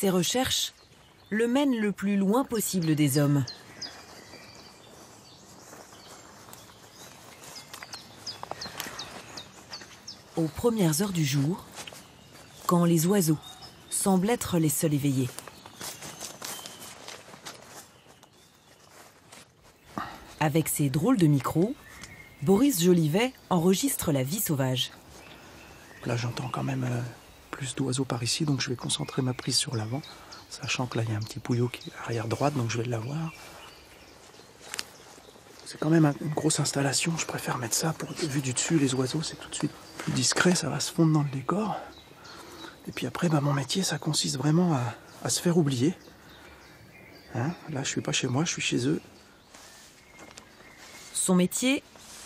ses recherches le mènent le plus loin possible des hommes. Aux premières heures du jour, quand les oiseaux semblent être les seuls éveillés. Avec ses drôles de micros, Boris Jolivet enregistre la vie sauvage. Là, j'entends quand même plus d'oiseaux par ici, donc je vais concentrer ma prise sur l'avant, sachant que là, il y a un petit pouillot qui est arrière droite, donc je vais l'avoir. C'est quand même une grosse installation, je préfère mettre ça pour vue du dessus, les oiseaux, c'est tout de suite plus discret, ça va se fondre dans le décor. Et puis après, mon métier, ça consiste vraiment à se faire oublier. Hein, là, je suis pas chez moi, je suis chez eux. Son métier,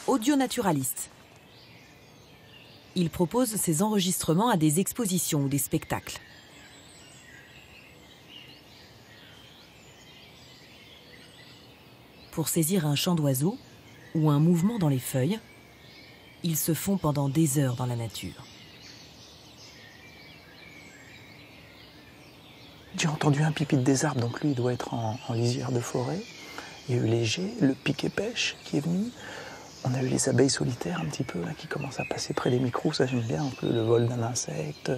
audio-naturaliste. Il propose ses enregistrements à des expositions ou des spectacles. Pour saisir un chant d'oiseau ou un mouvement dans les feuilles, ils se font pendant des heures dans la nature. J'ai entendu un pipit des arbres, donc lui, il doit être en lisière de forêt. Il y a eu les geais, le piquet-pêche qui est venu. On a eu les abeilles solitaires un petit peu, là, qui commencent à passer près des micros. Ça, j'aime bien un peu le vol d'un insecte.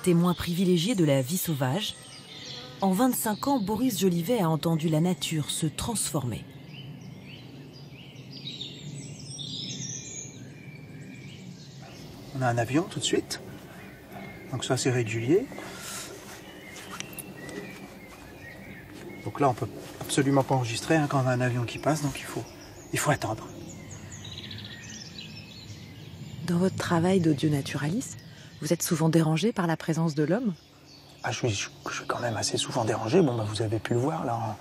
Témoin privilégié de la vie sauvage, en 25 ans, Boris Jolivet a entendu la nature se transformer. On a un avion tout de suite. Donc ça, c'est régulier. Donc là, on peut absolument pas enregistrer quand on a un avion qui passe, donc il faut attendre. Dans votre travail d'audio-naturaliste, vous êtes souvent dérangé par la présence de l'homme ? Je suis quand même assez souvent dérangé. Vous avez pu le voir là,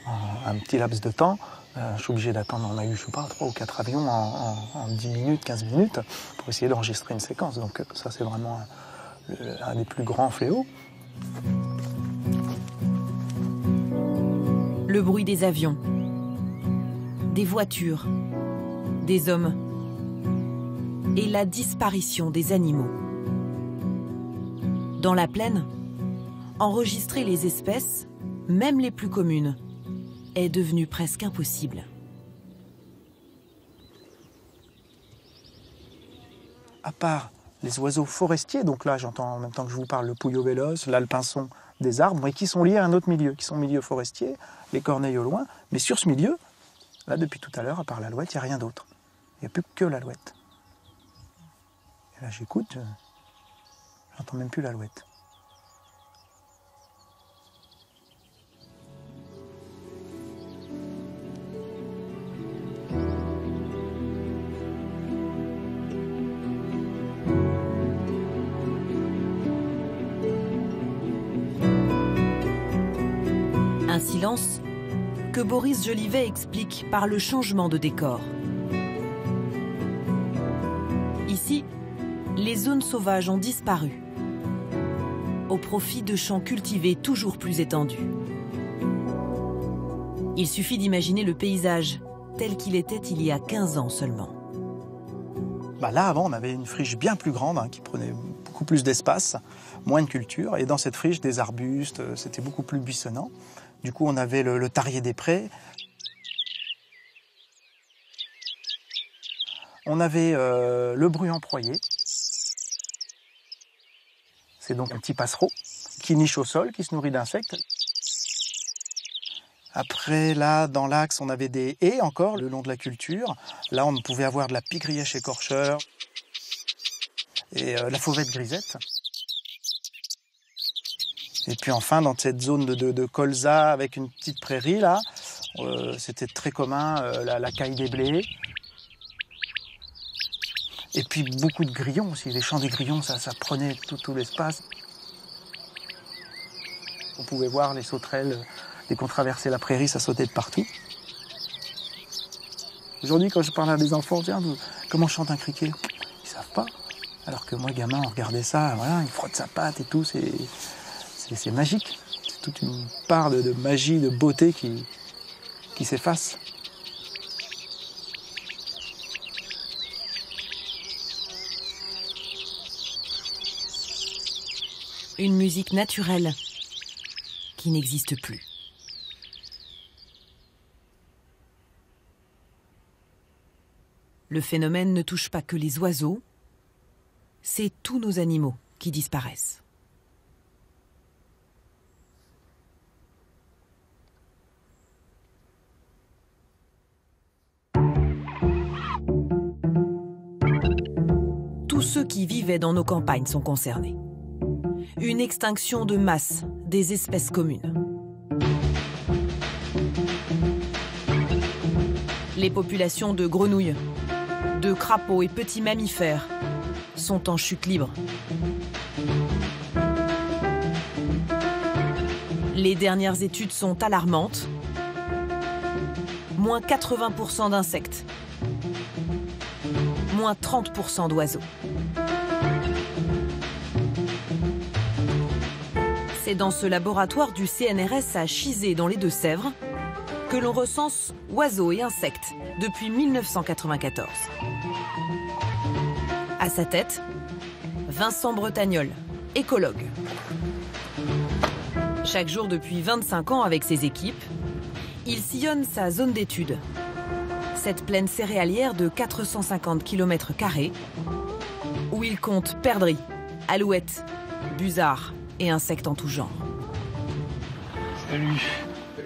en un petit laps de temps. Je suis obligé d'attendre, on a eu, 3 ou 4 avions en 10 minutes, 15 minutes, pour essayer d'enregistrer une séquence. Donc ça, c'est vraiment un des plus grands fléaux. Le bruit des avions, des voitures, des hommes et la disparition des animaux. Dans la plaine, enregistrer les espèces, même les plus communes, est devenu presque impossible. À part les oiseaux forestiers, donc là j'entends en même temps que je vous parle le pouillot véloce, là le pinson des arbres, et qui sont liés à un autre milieu, qui sont milieu forestier, les corneilles au loin, mais sur ce milieu, là depuis tout à l'heure, à part l'alouette, il n'y a rien d'autre. Il n'y a plus que l'alouette. Et là j'écoute, j'entends même plus l'alouette. Un silence que Boris Jolivet explique par le changement de décor. Ici, les zones sauvages ont disparu, au profit de champs cultivés toujours plus étendus. Il suffit d'imaginer le paysage tel qu'il était il y a 15 ans seulement. Là, avant, on avait une friche bien plus grande, qui prenait beaucoup plus d'espace, moins de culture. Et dans cette friche, des arbustes, c'était beaucoup plus buissonnant. Du coup, on avait le tarier des prés. On avait le bruant-proyer. C'est donc un petit passereau qui niche au sol, qui se nourrit d'insectes. Après, là, dans l'axe, on avait des haies encore, le long de la culture. Là, on pouvait avoir de la pie-grièche écorcheur et la fauvette grisette. Et puis enfin, dans cette zone de colza avec une petite prairie, là, c'était très commun, la caille des blés. Et puis beaucoup de grillons aussi. Les champs des grillons, ça prenait tout l'espace. On pouvait voir les sauterelles, dès qu'on traversait la prairie, ça sautait de partout. Aujourd'hui, quand je parle à des enfants, tiens, comment chante un criquet? Ils savent pas. Alors que moi, gamin, on regardait ça, voilà, il frotte sa patte et tout, c'est magique. C'est toute une part de magie, de beauté qui s'efface. Une musique naturelle qui n'existe plus. Le phénomène ne touche pas que les oiseaux, c'est tous nos animaux qui disparaissent. Tous ceux qui vivaient dans nos campagnes sont concernés. Une extinction de masse des espèces communes. Les populations de grenouilles, de crapauds et petits mammifères sont en chute libre. Les dernières études sont alarmantes. Moins 80% d'insectes. Moins 30% d'oiseaux. C'est dans ce laboratoire du CNRS à Chizé, dans les Deux-Sèvres, que l'on recense oiseaux et insectes depuis 1994. À sa tête, Vincent Bretagnol, écologue. Chaque jour depuis 25 ans avec ses équipes, il sillonne sa zone d'étude. Cette plaine céréalière de 450 km², où il compte perdrix, alouettes, busards et insectes en tout genre. Salut.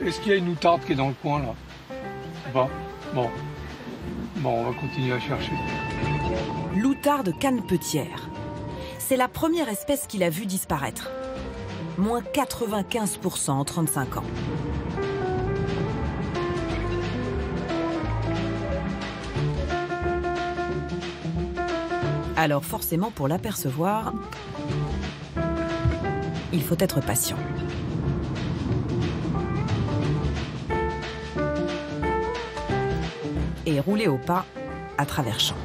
Est-ce qu'il y a une outarde qui est dans le coin là? Pas. Bon, on va continuer à chercher. L'outarde canepetière. C'est la première espèce qu'il a vue disparaître. Moins 95% en 35 ans. Alors forcément, pour l'apercevoir, il faut être patient. Et rouler au pas à travers champs.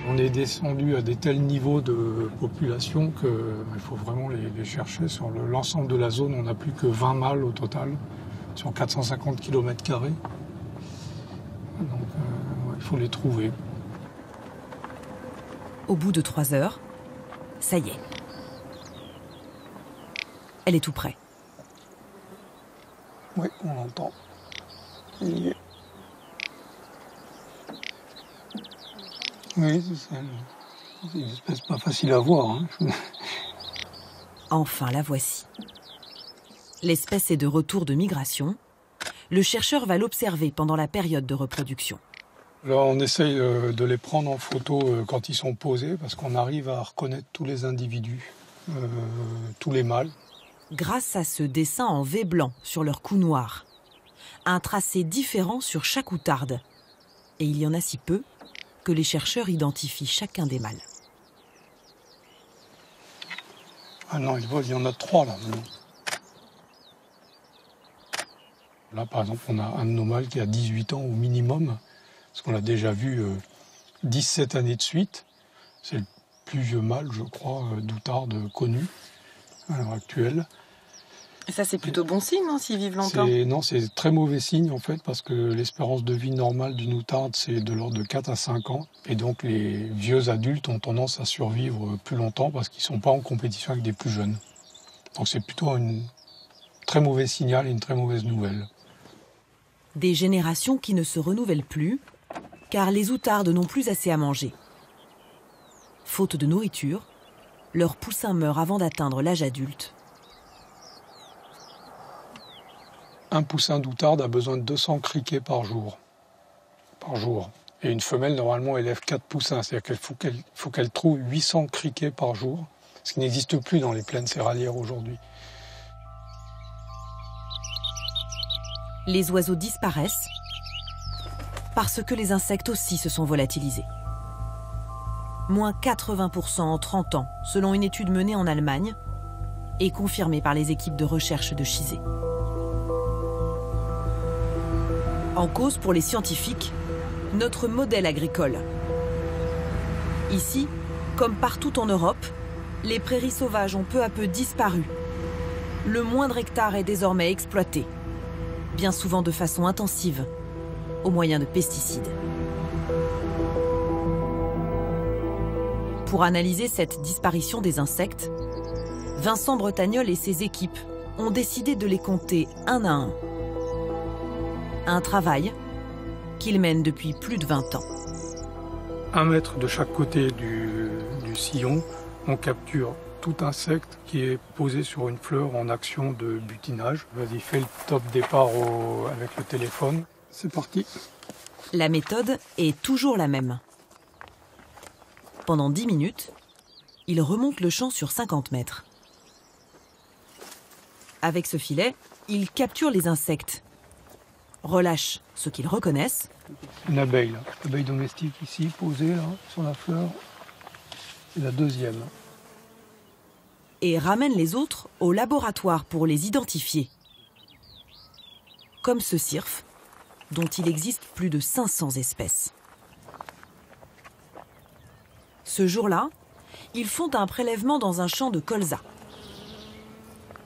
On est descendu à des tels niveaux de population qu'il faut vraiment les chercher. Sur l'ensemble de la zone, on n'a plus que 20 mâles au total, sur 450 km². Donc il faut les trouver. Au bout de 3 heures, ça y est. Elle est tout près. Oui, on l'entend. Il y est. Oui, c'est une espèce pas facile à voir. Hein. Enfin, la voici. L'espèce est de retour de migration. Le chercheur va l'observer pendant la période de reproduction. Là, on essaye de les prendre en photo quand ils sont posés, parce qu'on arrive à reconnaître tous les individus, tous les mâles. Grâce à ce dessin en V blanc sur leur cou noir, un tracé différent sur chaque outarde. Et il y en a si peu que les chercheurs identifient chacun des mâles. Ah non, il y en a 3 là. Là, par exemple, on a un de nos mâles qui a 18 ans au minimum, parce qu'on l'a déjà vu 17 années de suite. C'est le plus vieux mâle, je crois, d'outarde connu à l'heure actuelle. Et ça, c'est plutôt bon signe, non, s'ils vivent longtemps? Non, c'est très mauvais signe, en fait, parce que l'espérance de vie normale d'une outarde, c'est de l'ordre de 4 à 5 ans. Et donc, les vieux adultes ont tendance à survivre plus longtemps parce qu'ils ne sont pas en compétition avec des plus jeunes. Donc, c'est plutôt un très mauvais signal et une très mauvaise nouvelle. Des générations qui ne se renouvellent plus, car les outardes n'ont plus assez à manger. Faute de nourriture, leurs poussins meurent avant d'atteindre l'âge adulte. Un poussin d'outarde a besoin de 200 criquets par jour. Et une femelle, normalement, élève 4 poussins. C'est-à-dire qu'il faut qu'elle trouve 800 criquets par jour, ce qui n'existe plus dans les plaines céréalières aujourd'hui. Les oiseaux disparaissent parce que les insectes aussi se sont volatilisés. Moins 80% en 30 ans, selon une étude menée en Allemagne et confirmée par les équipes de recherche de Chizé. En cause pour les scientifiques, notre modèle agricole. Ici, comme partout en Europe, les prairies sauvages ont peu à peu disparu. Le moindre hectare est désormais exploité, bien souvent de façon intensive, au moyen de pesticides. Pour analyser cette disparition des insectes, Vincent Bretagnol et ses équipes ont décidé de les compter un à un. Un travail qu'ils mènent depuis plus de 20 ans. 1 mètre de chaque côté du sillon, on capture tout insecte qui est posé sur une fleur en action de butinage. Vas-y, fais le top départ avec le téléphone. C'est parti. La méthode est toujours la même. Pendant 10 minutes, il remonte le champ sur 50 mètres. Avec ce filet, il capture les insectes, relâche ceux qu'ils reconnaissent. Une abeille, là. Abeille domestique ici, posée là, sur la fleur. C'est la deuxième. Et ramène les autres au laboratoire pour les identifier. Comme ce cirfe, dont il existe plus de 500 espèces. Ce jour-là, ils font un prélèvement dans un champ de colza.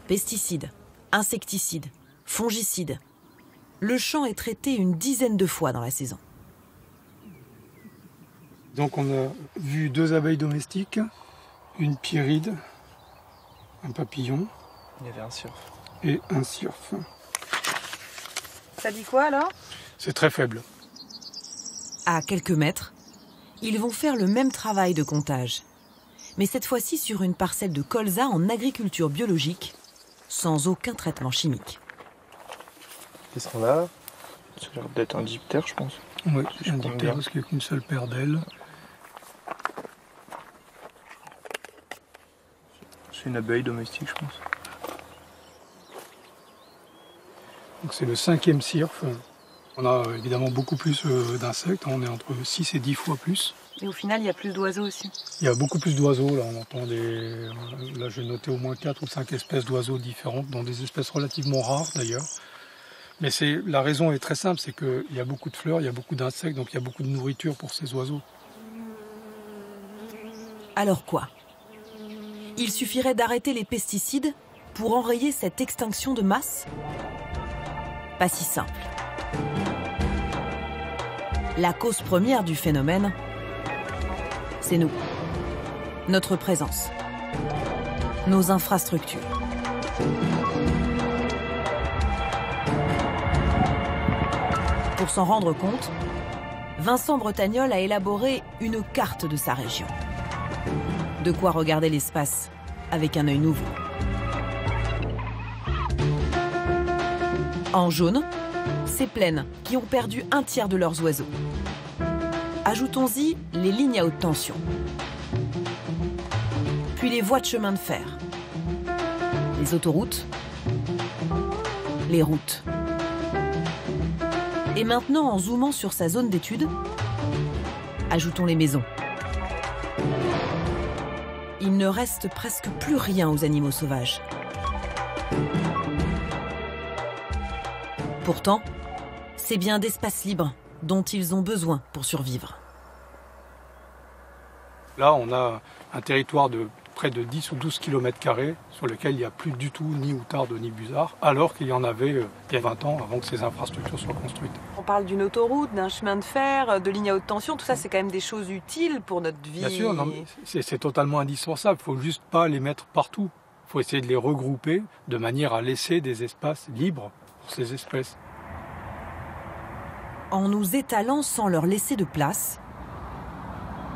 Pesticides, insecticides, fongicides. Le champ est traité une dizaine de fois dans la saison. Donc on a vu 2 abeilles domestiques, une pierride, un papillon. Il y avait un cirfe. Et un cirfe. Ça dit quoi alors? C'est très faible. À quelques mètres, ils vont faire le même travail de comptage. Mais cette fois-ci sur une parcelle de colza en agriculture biologique, sans aucun traitement chimique. Ils sont là. Ça a l'air d'être un diptère, je pense. Oui, Si je un compte diptère bien. parce qu'il n'y a qu'une seule paire d'ailes. C'est une abeille domestique, je pense. Donc c'est le 5e cirfe. On a évidemment beaucoup plus d'insectes, on est entre 6 et 10 fois plus. Et au final, il y a plus d'oiseaux aussi. Il y a beaucoup plus d'oiseaux, là on entend des... Là j'ai noté au moins 4 ou 5 espèces d'oiseaux différentes, dont des espèces relativement rares d'ailleurs. Mais la raison est très simple, c'est qu'il y a beaucoup de fleurs, il y a beaucoup d'insectes, donc il y a beaucoup de nourriture pour ces oiseaux. Alors quoi? Il suffirait d'arrêter les pesticides pour enrayer cette extinction de masse? Pas si simple. La cause première du phénomène, c'est nous. Notre présence. Nos infrastructures. Pour s'en rendre compte, Vincent Bretagnol a élaboré une carte de sa région. De quoi regarder l'espace avec un œil nouveau. En jaune, ces plaines qui ont perdu un tiers de leurs oiseaux. Ajoutons-y les lignes à haute tension. Puis les voies de chemin de fer. Les autoroutes. Les routes. Et maintenant, en zoomant sur sa zone d'étude, ajoutons les maisons. Il ne reste presque plus rien aux animaux sauvages. Pourtant, c'est bien d'espaces libres dont ils ont besoin pour survivre. Là on a un territoire de près de 10 ou 12 km² sur lequel il n'y a plus du tout ni outarde ni busard, alors qu'il y en avait il y a 20 ans avant que ces infrastructures soient construites. On parle d'une autoroute, d'un chemin de fer, de lignes à haute tension. Tout ça, c'est quand même des choses utiles pour notre vie. Bien sûr, non, mais c'est totalement indispensable. Il ne faut juste pas les mettre partout. Il faut essayer de les regrouper de manière à laisser des espaces libres pour ces espèces. En nous étalant sans leur laisser de place,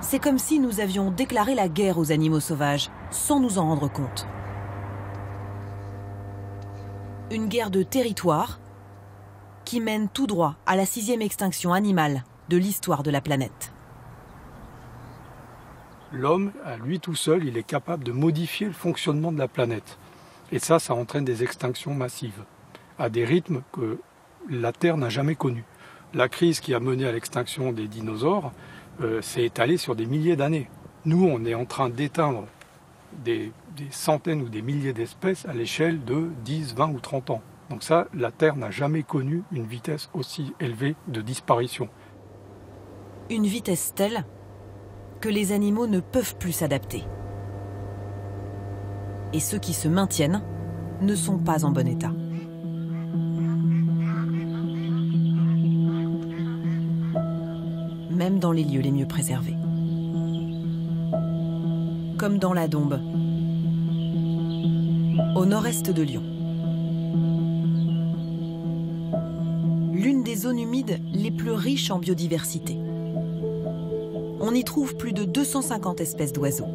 c'est comme si nous avions déclaré la guerre aux animaux sauvages, sans nous en rendre compte. Une guerre de territoire qui mène tout droit à la 6e extinction animale de l'histoire de la planète. L'homme, à lui tout seul, il est capable de modifier le fonctionnement de la planète. Et ça entraîne des extinctions massives, à des rythmes que la Terre n'a jamais connus. La crise qui a mené à l'extinction des dinosaures s'est étalée sur des milliers d'années. Nous, on est en train d'éteindre des centaines ou des milliers d'espèces à l'échelle de 10, 20 ou 30 ans. Donc ça, la Terre n'a jamais connu une vitesse aussi élevée de disparition. Une vitesse telle que les animaux ne peuvent plus s'adapter. Et ceux qui se maintiennent ne sont pas en bon état. Même dans les lieux les mieux préservés. comme dans la Dombe, au nord-est de Lyon. L'une des zones humides les plus riches en biodiversité. On y trouve plus de 250 espèces d'oiseaux.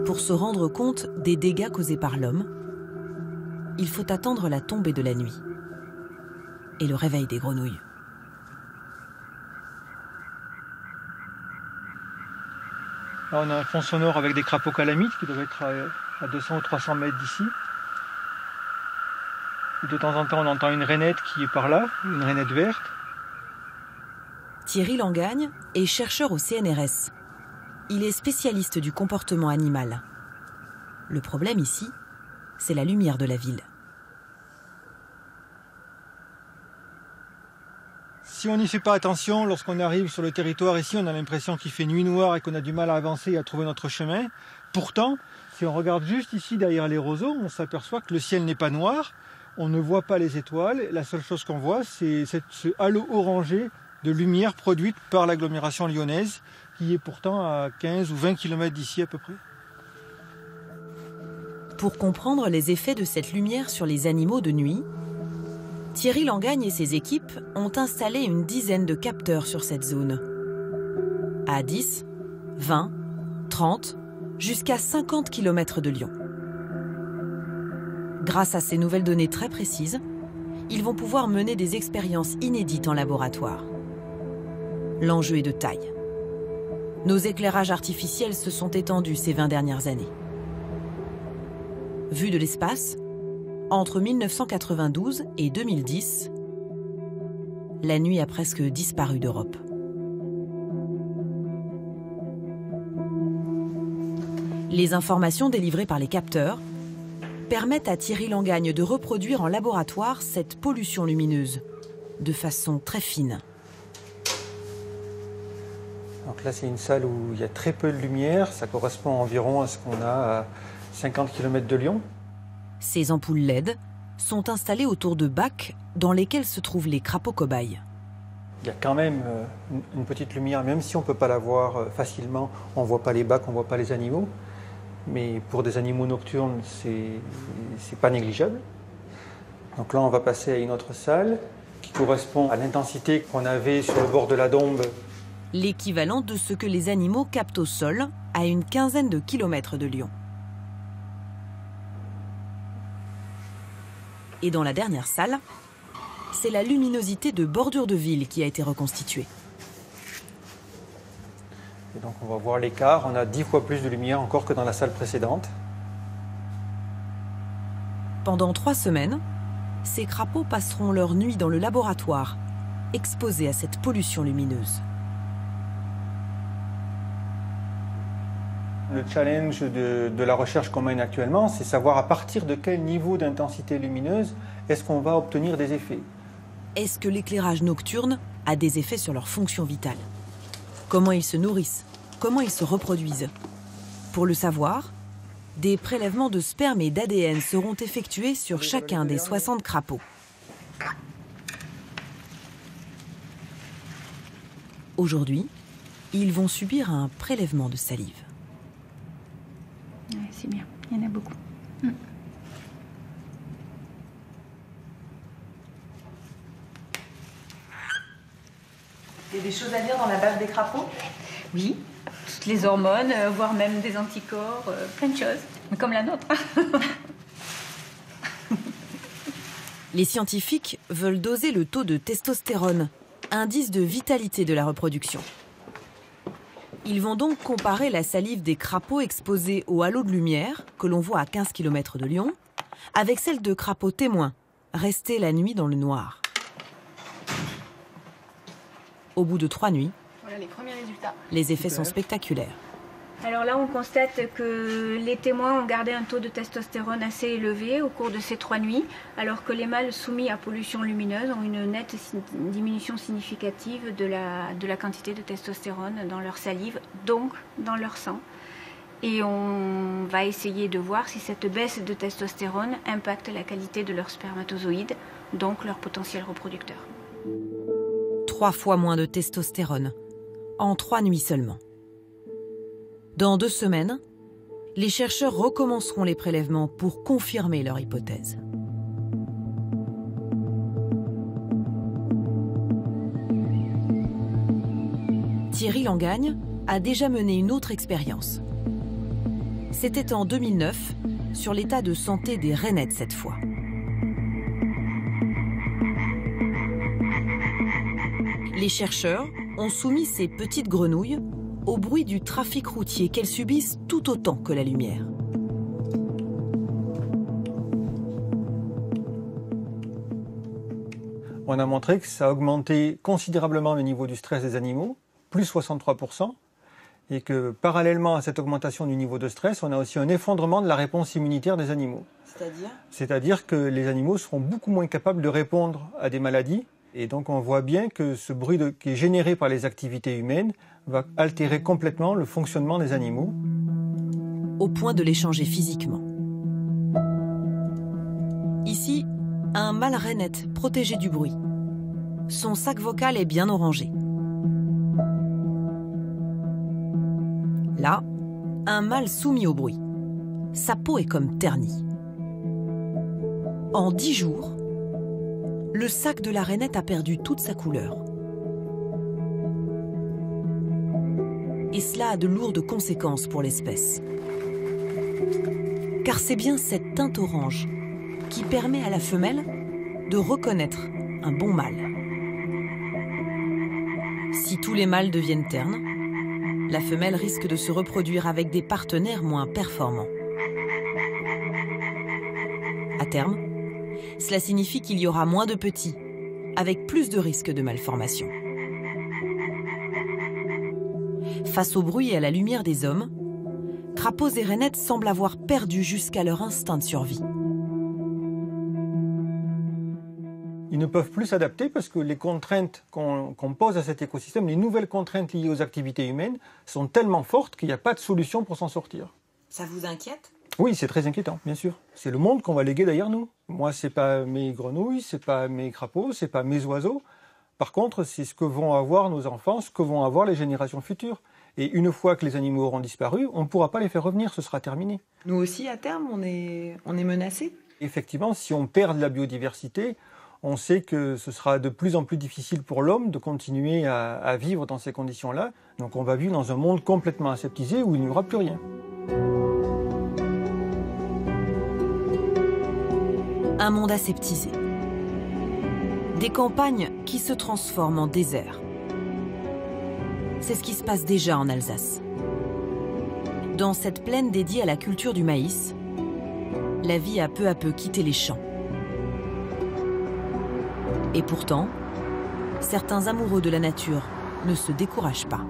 Pour se rendre compte des dégâts causés par l'homme, il faut attendre la tombée de la nuit et le réveil des grenouilles. Là, on a un fond sonore avec des crapauds calamites qui doivent être à 200 ou 300 mètres d'ici. De temps en temps, on entend une rainette qui est par là, une rainette verte. Thierry Langagne est chercheur au CNRS. Il est spécialiste du comportement animal. Le problème ici, c'est la lumière de la ville. Si on n'y fait pas attention, lorsqu'on arrive sur le territoire ici, on a l'impression qu'il fait nuit noire et qu'on a du mal à avancer et à trouver notre chemin. Pourtant, si on regarde juste ici derrière les roseaux, on s'aperçoit que le ciel n'est pas noir, on ne voit pas les étoiles. La seule chose qu'on voit, c'est ce halo orangé de lumière produite par l'agglomération lyonnaise, qui est pourtant à 15 ou 20 km d'ici à peu près. Pour comprendre les effets de cette lumière sur les animaux de nuit, Thierry Langagne et ses équipes ont installé une dizaine de capteurs sur cette zone. À 10, 20, 30, jusqu'à 50 km de Lyon. Grâce à ces nouvelles données très précises, ils vont pouvoir mener des expériences inédites en laboratoire. L'enjeu est de taille. Nos éclairages artificiels se sont étendus ces 20 dernières années. Vu de l'espace, entre 1992 et 2010, la nuit a presque disparu d'Europe. Les informations délivrées par les capteurs permettent à Thierry Langagne de reproduire en laboratoire cette pollution lumineuse, de façon très fine. Donc là, c'est une salle où il y a très peu de lumière. Ça correspond environ à ce qu'on a à 50 km de Lyon. Ces ampoules LED sont installées autour de bacs dans lesquels se trouvent les crapauds cobayes. Il y a quand même une petite lumière, même si on ne peut pas la voir facilement. On ne voit pas les bacs, on ne voit pas les animaux. Mais pour des animaux nocturnes, c'est pas négligeable. Donc là, on va passer à une autre salle qui correspond à l'intensité qu'on avait sur le bord de la Dombe. L'équivalent de ce que les animaux captent au sol à une quinzaine de kilomètres de Lyon. Et dans la dernière salle, c'est la luminosité de bordure de ville qui a été reconstituée. Et donc on va voir l'écart, on a 10 fois plus de lumière encore que dans la salle précédente. Pendant 3 semaines, ces crapauds passeront leur nuit dans le laboratoire, exposés à cette pollution lumineuse. Le challenge de la recherche qu'on mène actuellement, c'est savoir à partir de quel niveau d'intensité lumineuse est-ce qu'on va obtenir des effets. Est-ce que l'éclairage nocturne a des effets sur leur fonction vitale? Comment ils se nourrissent? Comment ils se reproduisent? Pour le savoir, des prélèvements de sperme et d'ADN seront effectués sur chacun des 60 crapauds. Aujourd'hui, ils vont subir un prélèvement de salive. Ouais, c'est bien, il y en a beaucoup. Il y a des choses à dire dans la bave des crapauds? Oui, toutes les hormones, voire même des anticorps, plein de choses, comme la nôtre. Les scientifiques veulent doser le taux de testostérone, indice de vitalité de la reproduction. Ils vont donc comparer la salive des crapauds exposés au halo de lumière, que l'on voit à 15 km de Lyon, avec celle de crapauds témoins, restés la nuit dans le noir. Au bout de 3 nuits, Voilà les premiers résultats. les effets sont spectaculaires. Alors là, on constate que les témoins ont gardé un taux de testostérone assez élevé au cours de ces 3 nuits, alors que les mâles soumis à pollution lumineuse ont une nette diminution significative de la quantité de testostérone dans leur salive, donc dans leur sang. Et on va essayer de voir si cette baisse de testostérone impacte la qualité de leurs spermatozoïdes, donc leur potentiel reproducteur. 3 fois moins de testostérone, en 3 nuits seulement. Dans 2 semaines, les chercheurs recommenceront les prélèvements pour confirmer leur hypothèse. Thierry Langagne a déjà mené une autre expérience. C'était en 2009, sur l'état de santé des rainettes cette fois. Les chercheurs ont soumis ces petites grenouilles au bruit du trafic routier qu'elles subissent tout autant que la lumière. On a montré que ça a augmenté considérablement le niveau du stress des animaux, plus 63%, et que parallèlement à cette augmentation du niveau de stress, on a aussi un effondrement de la réponse immunitaire des animaux. C'est-à-dire que les animaux seront beaucoup moins capables de répondre à des maladies. Et donc on voit bien que ce bruit qui est généré par les activités humaines va altérer complètement le fonctionnement des animaux. Au point de les changer physiquement. Ici, un mâle rainette protégé du bruit. Son sac vocal est bien orangé. Là, un mâle soumis au bruit. Sa peau est comme ternie. En 10 jours, le sac de la rainette a perdu toute sa couleur. Et cela a de lourdes conséquences pour l'espèce. Car c'est bien cette teinte orange qui permet à la femelle de reconnaître un bon mâle. Si tous les mâles deviennent ternes, la femelle risque de se reproduire avec des partenaires moins performants. À terme, cela signifie qu'il y aura moins de petits, avec plus de risques de malformation. Face au bruit et à la lumière des hommes, crapauds et rainettes semblent avoir perdu jusqu'à leur instinct de survie. Ils ne peuvent plus s'adapter parce que les contraintes qu'on pose à cet écosystème, les nouvelles contraintes liées aux activités humaines, sont tellement fortes qu'il n'y a pas de solution pour s'en sortir. Ça vous inquiète ? Oui, c'est très inquiétant, bien sûr. C'est le monde qu'on va léguer derrière nous. Moi, c'est pas mes grenouilles, c'est pas mes crapauds, c'est pas mes oiseaux. Par contre, c'est ce que vont avoir nos enfants, ce que vont avoir les générations futures. Et une fois que les animaux auront disparu, on ne pourra pas les faire revenir, ce sera terminé. Nous aussi, à terme, on est menacés. Effectivement, si on perd de la biodiversité, on sait que ce sera de plus en plus difficile pour l'homme de continuer à vivre dans ces conditions-là. Donc on va vivre dans un monde complètement aseptisé où il n'y aura plus rien. Un monde aseptisé. Des campagnes qui se transforment en désert. C'est ce qui se passe déjà en Alsace. Dans cette plaine dédiée à la culture du maïs, la vie a peu à peu quitté les champs. Et pourtant, certains amoureux de la nature ne se découragent pas.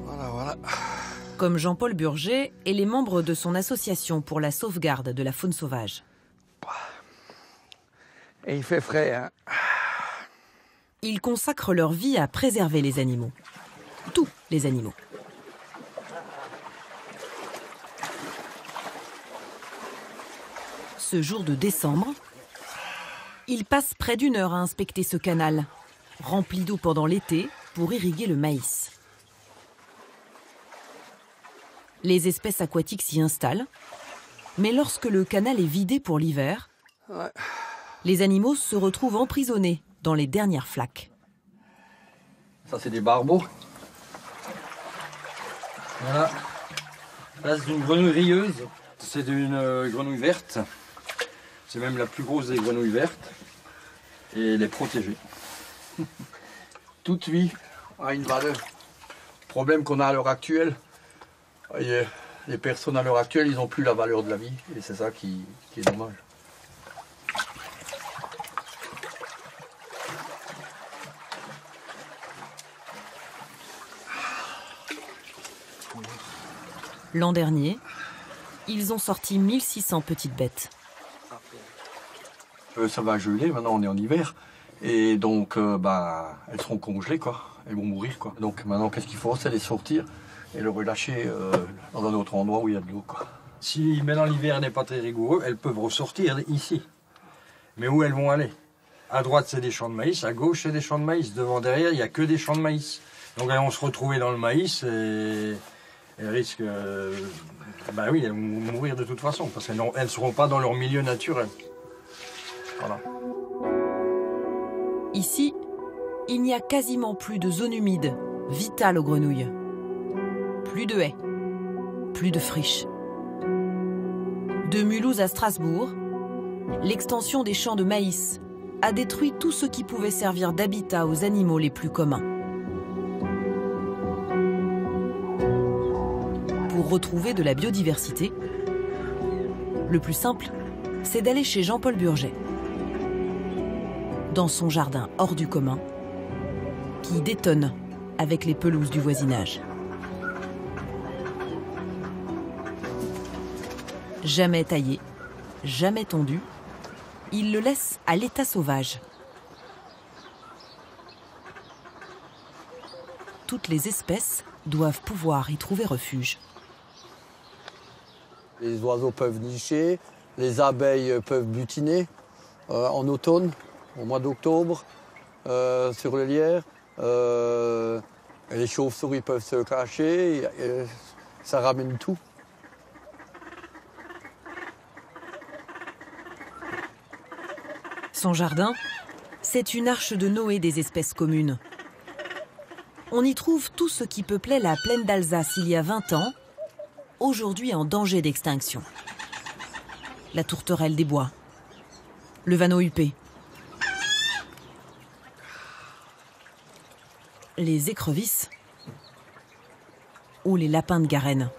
Voilà. Comme Jean-Paul Burger et les membres de son association pour la sauvegarde de la faune sauvage. Et il fait frais, hein. Ils consacrent leur vie à préserver les animaux. Tous les animaux. Ce jour de décembre, ils passent près d'1 heure à inspecter ce canal, rempli d'eau pendant l'été pour irriguer le maïs. Les espèces aquatiques s'y installent, mais lorsque le canal est vidé pour l'hiver, les animaux se retrouvent emprisonnés dans les dernières flaques. Ça, c'est des barbeaux. Voilà. Là, c'est une grenouille rieuse. C'est une grenouille verte. C'est même la plus grosse des grenouilles vertes. Et elle est protégée. Toute vie a une valeur. Le problème qu'on a à l'heure actuelle, les personnes à l'heure actuelle, ils n'ont plus la valeur de la vie. Et c'est ça qui est dommage. L'an dernier, ils ont sorti 1600 petites bêtes. Ça va geler, maintenant on est en hiver. Et donc, elles seront congelées, quoi. Elles vont mourir, quoi. Donc maintenant, qu'est-ce qu'il faut? C'est les sortir et les relâcher dans un autre endroit où il y a de l'eau, quoi. Si maintenant l'hiver n'est pas très rigoureux, elles peuvent ressortir ici. Mais où elles vont aller? À droite, c'est des champs de maïs. À gauche, c'est des champs de maïs. Devant, derrière, il n'y a que des champs de maïs. Donc elles vont se retrouver dans le maïs et elles risquent... oui, elles vont mourir de toute façon parce qu'elles ne seront pas dans leur milieu naturel. Voilà. Ici, il n'y a quasiment plus de zone humide, vitale aux grenouilles. Plus de haies, plus de friches. De Mulhouse à Strasbourg, l'extension des champs de maïs a détruit tout ce qui pouvait servir d'habitat aux animaux les plus communs. Pour retrouver de la biodiversité, le plus simple, c'est d'aller chez Jean-Paul Burget. Dans son jardin hors du commun, qui détonne avec les pelouses du voisinage. Jamais taillé, jamais tondu, il le laisse à l'état sauvage. Toutes les espèces doivent pouvoir y trouver refuge. Les oiseaux peuvent nicher, les abeilles peuvent butiner en automne, au mois d'octobre, sur les lierres. Et les chauves-souris peuvent se cacher, et ça ramène tout. Son jardin, c'est une arche de Noé des espèces communes. On y trouve tout ce qui peuplait la plaine d'Alsace il y a 20 ans, aujourd'hui en danger d'extinction. La tourterelle des bois, le vanneau huppé, les écrevisses ou les lapins de Garenne.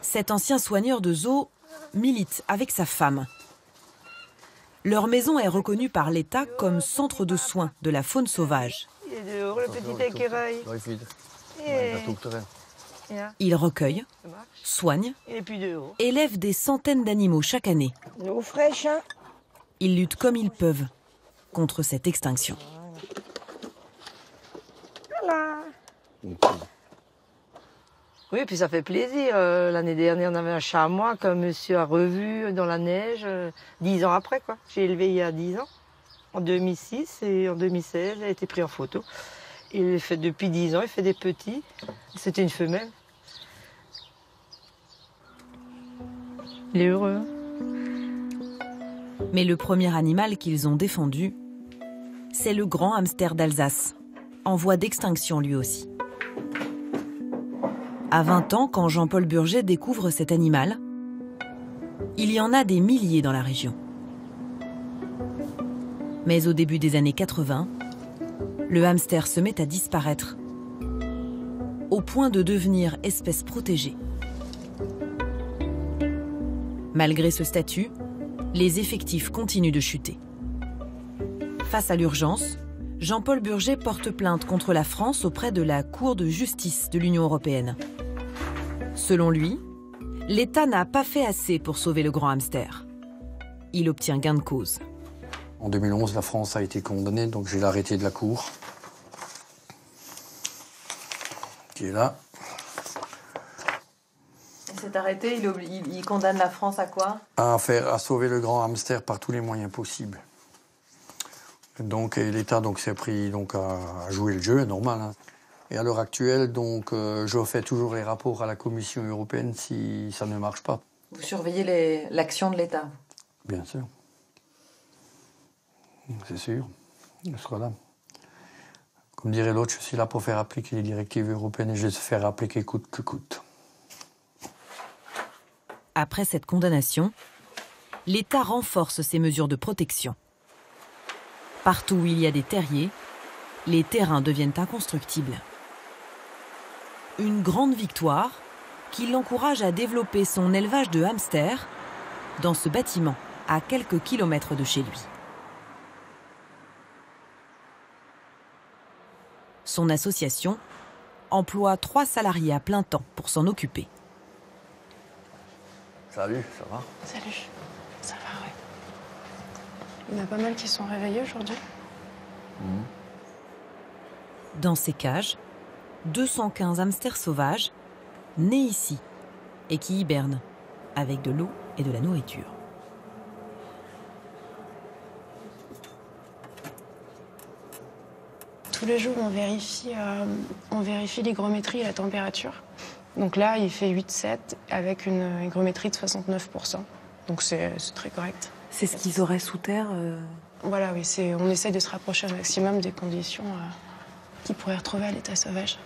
Cet ancien soigneur de zoo milite avec sa femme. Leur maison est reconnue par l'État comme centre de soins de la faune sauvage. Il est dehors, le petit écureuil. Il recueille, soigne, élève des centaines d'animaux chaque année. L'eau fraîche, hein? Ils luttent comme ils peuvent contre cette extinction. Voilà. Oui, puis ça fait plaisir. L'année dernière, on avait un chamois qu'un monsieur a revu dans la neige, 10 ans après, quoi. J'ai élevé il y a 10 ans, en 2006 et en 2016, il a été pris en photo. Il fait depuis 10 ans, il fait des petits. C'était une femelle. Il est heureux. Mais le premier animal qu'ils ont défendu, c'est le grand hamster d'Alsace, en voie d'extinction lui aussi. À 20 ans, quand Jean-Paul Burget découvre cet animal, il y en a des milliers dans la région. Mais au début des années 80, le hamster se met à disparaître, au point de devenir espèce protégée. Malgré ce statut, les effectifs continuent de chuter. Face à l'urgence, Jean-Paul Burget porte plainte contre la France auprès de la Cour de justice de l'Union européenne. Selon lui, l'État n'a pas fait assez pour sauver le grand hamster. Il obtient gain de cause. En 2011, la France a été condamnée, donc j'ai l'arrêté de la Cour, qui est là. Et cet arrêté, il condamne la France à quoi? À sauver le grand hamster par tous les moyens possibles. Donc l'État s'est pris à jouer le jeu, normal. Hein. Et à l'heure actuelle, je fais toujours les rapports à la Commission européenne si ça ne marche pas. Vous surveillez l'action de l'État? Bien sûr. C'est sûr. Je serai là. Comme dirait l'autre, je suis là pour faire appliquer les directives européennes et je vais se faire appliquer coûte que coûte. Après cette condamnation, l'État renforce ses mesures de protection. Partout où il y a des terriers, les terrains deviennent inconstructibles. Une grande victoire qui l'encourage à développer son élevage de hamsters dans ce bâtiment à quelques kilomètres de chez lui. Son association emploie 3 salariés à plein temps pour s'en occuper. Salut, ça va? Salut, ça va, ouais. Il y en a pas mal qui sont réveillés aujourd'hui. Dans ces cages, 215 hamsters sauvages, nés ici et qui hibernent avec de l'eau et de la nourriture. Tous les jours, on vérifie l'hygrométrie et la température. Donc là, il fait 8,7 avec une hygrométrie de 69%. Donc c'est très correct. C'est ce qu'ils auraient sous terre Voilà, oui, on essaie de se rapprocher au maximum des conditions qu'ils pourraient retrouver à l'état sauvage.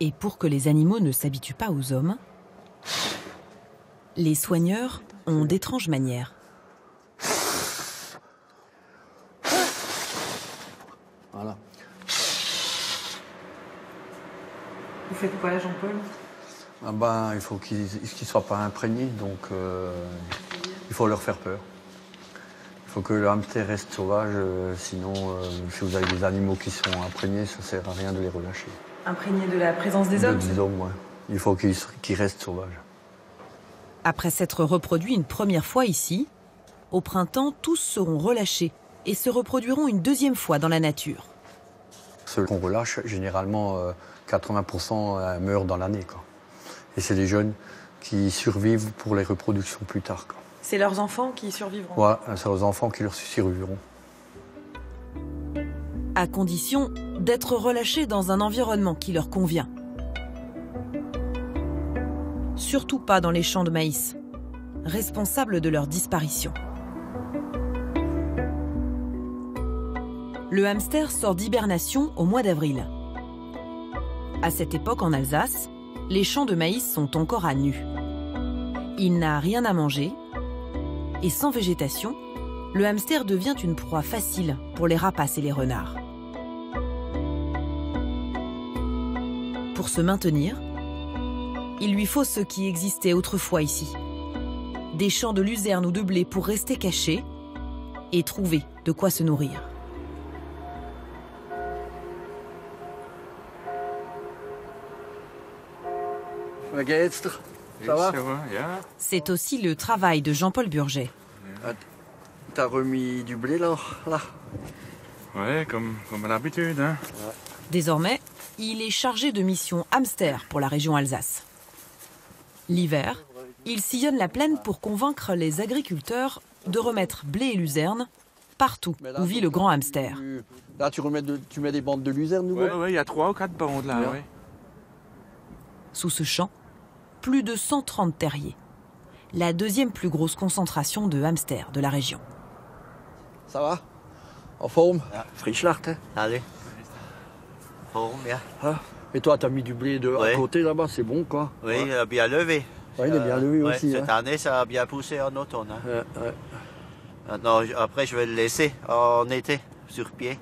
Et pour que les animaux ne s'habituent pas aux hommes, les soigneurs ont d'étranges manières. Voilà. Vous faites quoi, Jean-Paul? Ah ben, il faut qu'ils ne soient pas imprégnés, donc il faut leur faire peur. Il faut que le hamster reste sauvage, sinon si vous avez des animaux qui sont imprégnés, ça ne sert à rien de les relâcher. Imprégné de la présence des hommes? Des hommes, ouais. Il faut qu'ils restent sauvages. Après s'être reproduits une première fois ici, au printemps, tous seront relâchés et se reproduiront une deuxième fois dans la nature. Ceux qu'on relâche, généralement 80% meurent dans l'année, quoi. Et c'est les jeunes qui survivent pour les reproductions plus tard, quoi. C'est leurs enfants qui survivront? Ouais, c'est leurs enfants qui leur survivront. À condition d'être relâchés dans un environnement qui leur convient. Surtout pas dans les champs de maïs, responsables de leur disparition. Le hamster sort d'hibernation au mois d'avril. À cette époque, en Alsace, les champs de maïs sont encore à nu. Il n'a rien à manger et sans végétation, le hamster devient une proie facile pour les rapaces et les renards. Pour se maintenir, il lui faut ce qui existait autrefois ici. Des champs de luzerne ou de blé pour rester caché et trouver de quoi se nourrir. Ça va? C'est aussi le travail de Jean-Paul Burget. T'as remis du blé là? Ouais, comme à l'habitude. Hein. Ouais. Désormais, il est chargé de mission hamster pour la région Alsace. L'hiver, il sillonne la plaine pour convaincre les agriculteurs de remettre blé et luzerne partout où vit le grand hamster. Là, tu mets des bandes de luzerne nouveau? Ouais, il y a 3 ou 4 bandes là. Ouais. Sous ce champ, plus de 130 terriers. La deuxième plus grosse concentration de hamsters de la région. Ça va? En forme? Frischlacht, hein? Allez. Forme, bien. Et toi, t'as mis du blé à côté là-bas, c'est bon quoi? Oui, il a bien levé. Oui, il est bien levé aussi. Cette année, ça a bien poussé en automne. Hein. Ouais. Maintenant, après, je vais le laisser en été, sur pied.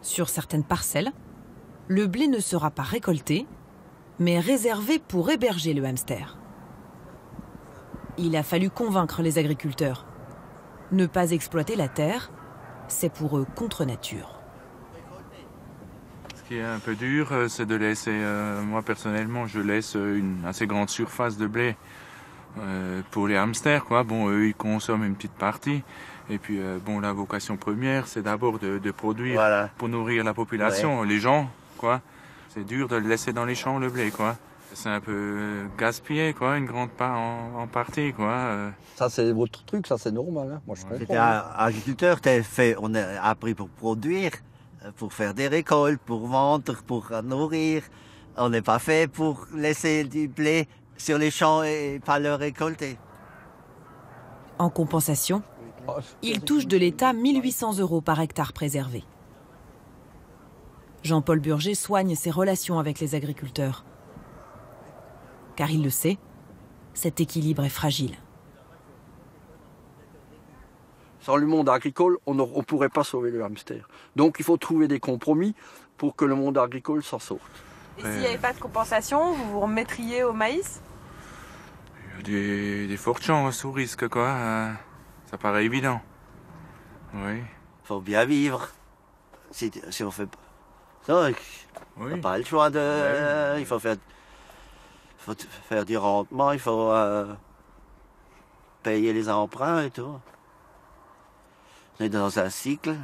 Sur certaines parcelles, le blé ne sera pas récolté, mais réservé pour héberger le hamster. Il a fallu convaincre les agriculteurs. Ne pas exploiter la terre, c'est pour eux contre nature. Ce qui est un peu dur, c'est de laisser, moi personnellement, je laisse une assez grande surface de blé pour les hamsters, quoi. Bon, eux, ils consomment une petite partie. Et puis, bon, la vocation première, c'est d'abord de produire pour nourrir la population, les gens, quoi. C'est dur de le laisser dans les champs, le blé, quoi. C'est un peu gaspillé, quoi, une grande part en partie, quoi. Ça, c'est votre truc, ça, c'est normal, hein. Moi, je comprends. J'étais agriculteur, on a appris pour produire, pour faire des récoltes, pour vendre, pour nourrir. On n'est pas fait pour laisser du blé sur les champs et pas le récolter. En compensation, il touche de l'État 1 800 € par hectare préservé. Jean-Paul Burget soigne ses relations avec les agriculteurs. Car il le sait, cet équilibre est fragile. Sans le monde agricole, on ne pourrait pas sauver le hamster. Donc il faut trouver des compromis pour que le monde agricole s'en sorte. Et s'il n'y avait pas de compensation, vous vous remettriez au maïs? Il y a des fortes chances sous risque, quoi. Ça paraît évident. Oui. Faut bien vivre. Si on fait pas... Non, on n'a pas le choix de... Il faut faire du rendement, il faut payer les emprunts et tout. On est dans un cycle.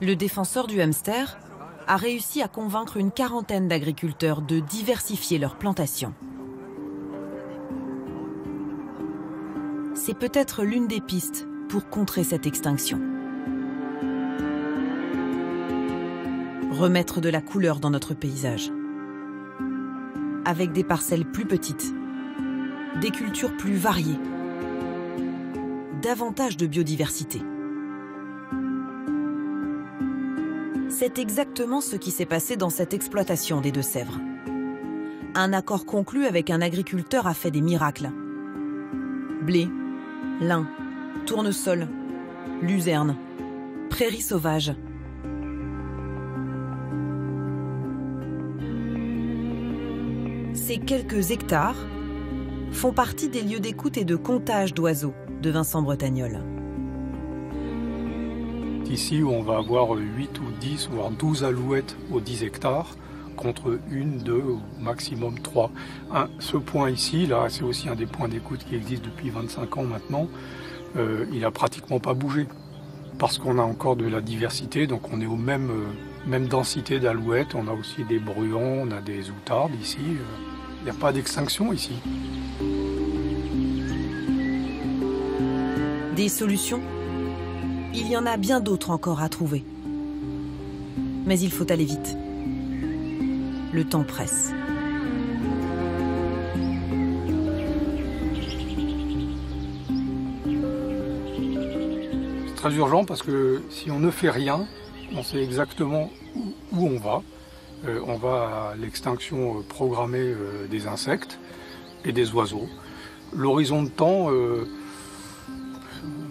Le défenseur du hamster a réussi à convaincre une quarantaine d'agriculteurs de diversifier leurs plantations. C'est peut-être l'une des pistes pour contrer cette extinction. Remettre de la couleur dans notre paysage. Avec des parcelles plus petites, des cultures plus variées, davantage de biodiversité. C'est exactement ce qui s'est passé dans cette exploitation des Deux-Sèvres. Un accord conclu avec un agriculteur a fait des miracles. Blé, lin, tournesol, luzerne, prairies sauvages. Ces quelques hectares font partie des lieux d'écoute et de comptage d'oiseaux de Vincent Bretagnol. Ici, où on va avoir 8 ou 10, voire 12 alouettes aux 10 hectares, contre 1, 2 ou maximum 3. Ce point ici, là, c'est aussi un des points d'écoute qui existe depuis 25 ans maintenant. Il n'a pratiquement pas bougé, parce qu'on a encore de la diversité, donc on est aux même densité d'alouettes. On a aussi des bruants, on a des outardes ici. Il n'y a pas d'extinction ici. Des solutions ? Il y en a bien d'autres encore à trouver. Mais il faut aller vite. Le temps presse. C'est très urgent parce que si on ne fait rien, on sait exactement où on va. On va à l'extinction programmée des insectes et des oiseaux. L'horizon de temps,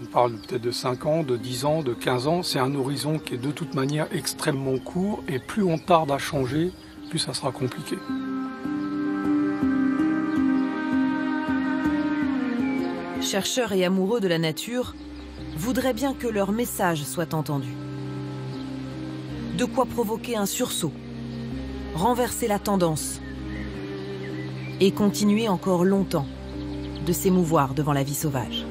on parle peut-être de 5 ans, de 10 ans, de 15 ans, c'est un horizon qui est de toute manière extrêmement court et plus on tarde à changer, plus ça sera compliqué. Chercheurs et amoureux de la nature voudraient bien que leur message soit entendu. De quoi provoquer un sursaut, renverser la tendance et continuer encore longtemps de s'émouvoir devant la vie sauvage.